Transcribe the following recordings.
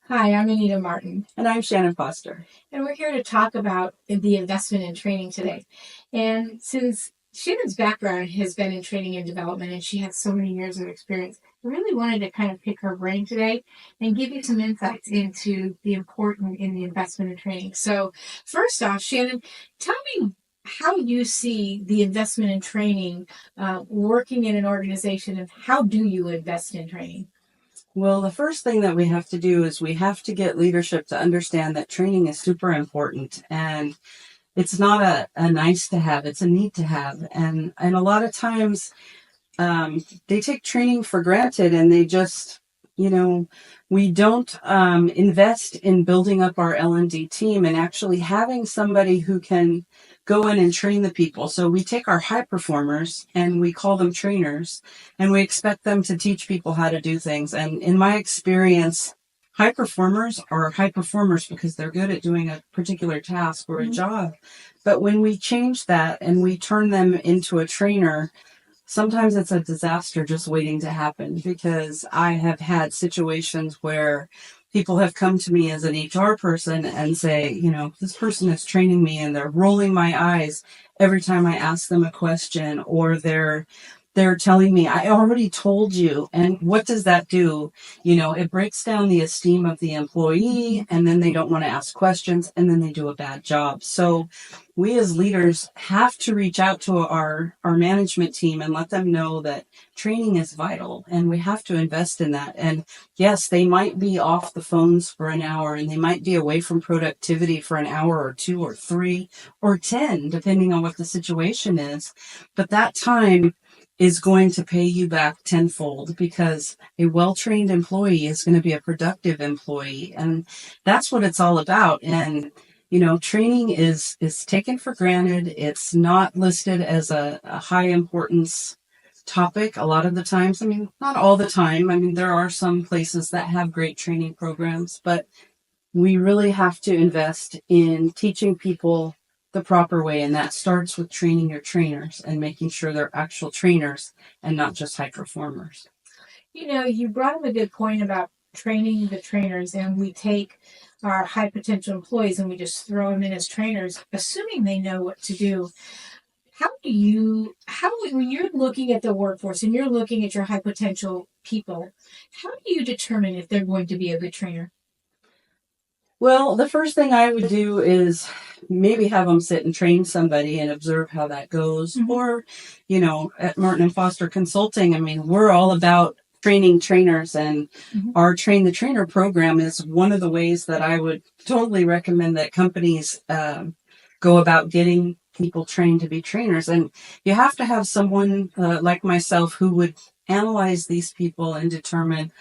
Hi, I'm Anita Martin, And I'm Shannon Foster. and we're here to talk about the investment in training today. And since Shannon's background has been in training and development, and she has so many years of experience, I really wanted to kind of pick her brain today and give you some insights into the important in the investment in training. So, first off, Shannon, tell me how you see the investment in training working in an organization, and how do you invest in training? Well, the first thing that we have to do is we have to get leadership to understand that training is super important, and it's not a nice to have, it's a need to have. And a lot of times they take training for granted, and they just, you know, we don't invest in building up our L&D team and actually having somebody who can go in and train the people. So we take our high performers and we call them trainers, and we expect them to teach people how to do things. And in my experience, high performers are high performers because they're good at doing a particular task or a job. But when we change that and we turn them into a trainer, sometimes it's a disaster just waiting to happen, because I have had situations where people have come to me as an HR person and say, this person is training me, and they're rolling my eyes every time I ask them a question, or they're telling me, I already told you. And what does that do? It breaks down the esteem of the employee, and then they don't want to ask questions, and then they do a bad job. So we as leaders have to reach out to our management team and let them know that training is vital, and we have to invest in that. And yes, they might be off the phones for an hour, and they might be away from productivity for an hour or two or three or 10, depending on what the situation is. But that time is going to pay you back tenfold, because a well-trained employee is going to be a productive employee. And that's what it's all about. And training is taken for granted. It's not listed as a high importance topic a lot of the times. I mean, not all the time. I mean, there are some places that have great training programs, but we really have to invest in teaching people the proper way. And that starts with training your trainers and making sure they're actual trainers and not just high performers. You brought up a good point about training the trainers, and we take our high potential employees and we just throw them in as trainers, assuming they know what to do. When you're looking at the workforce and you're looking at your high potential people, how do you determine if they're going to be a good trainer? Well, the first thing I would do is maybe have them sit and train somebody and observe how that goes. Mhm. Or, at Martin and Foster Consulting, I mean, we're all about training trainers, and our Train the Trainer program is one of the ways that I would totally recommend that companies go about getting people trained to be trainers. And you have to have someone like myself who would analyze these people and determine,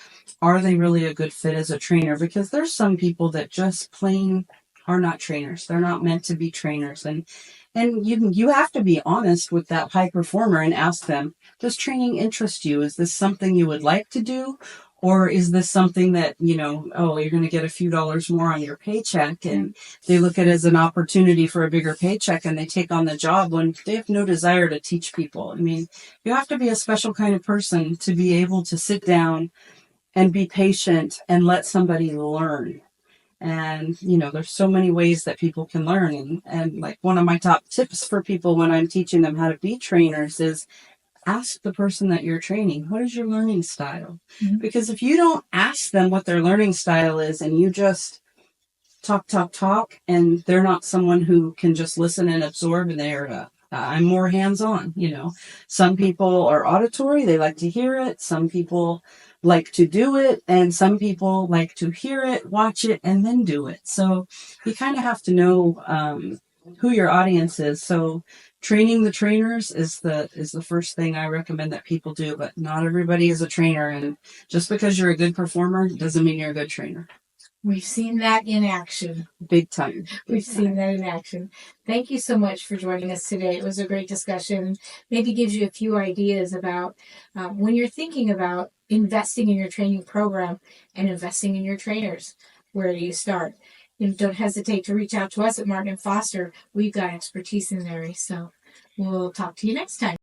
are they really a good fit as a trainer? Because there's some people that just plain are not trainers. They're not meant to be trainers. And you have to be honest with that high performer and ask them, does training interest you? Is this something you would like to do? Or is this something that, oh, you're going to get a few dollars more on your paycheck, and they look at it as an opportunity for a bigger paycheck, and they take on the job when they have no desire to teach people. I mean, you have to be a special kind of person to be able to sit down and be patient and let somebody learn. And, there's so many ways that people can learn. And like one of my top tips for people when I'm teaching them how to be trainers is ask the person that you're training, what is your learning style? Because if you don't ask them what their learning style is, and you just talk, and they're not someone who can just listen and absorb, and I'm more hands-on. Some people are auditory, they like to hear it. Some people like to do it, and some people like to hear it, watch it, and then do it. So you kind of have to know who your audience is. So training the trainers is the first thing I recommend that people do. But not everybody is a trainer, and just because you're a good performer doesn't mean you're a good trainer. We've seen that in action. Big time. We've seen that in action. Thank you so much for joining us today. It was a great discussion. Maybe gives you a few ideas about when you're thinking about investing in your training program and investing in your trainers. Where do you start? Don't hesitate to reach out to us at Martin and Foster. We've got expertise in there. So we'll talk to you next time.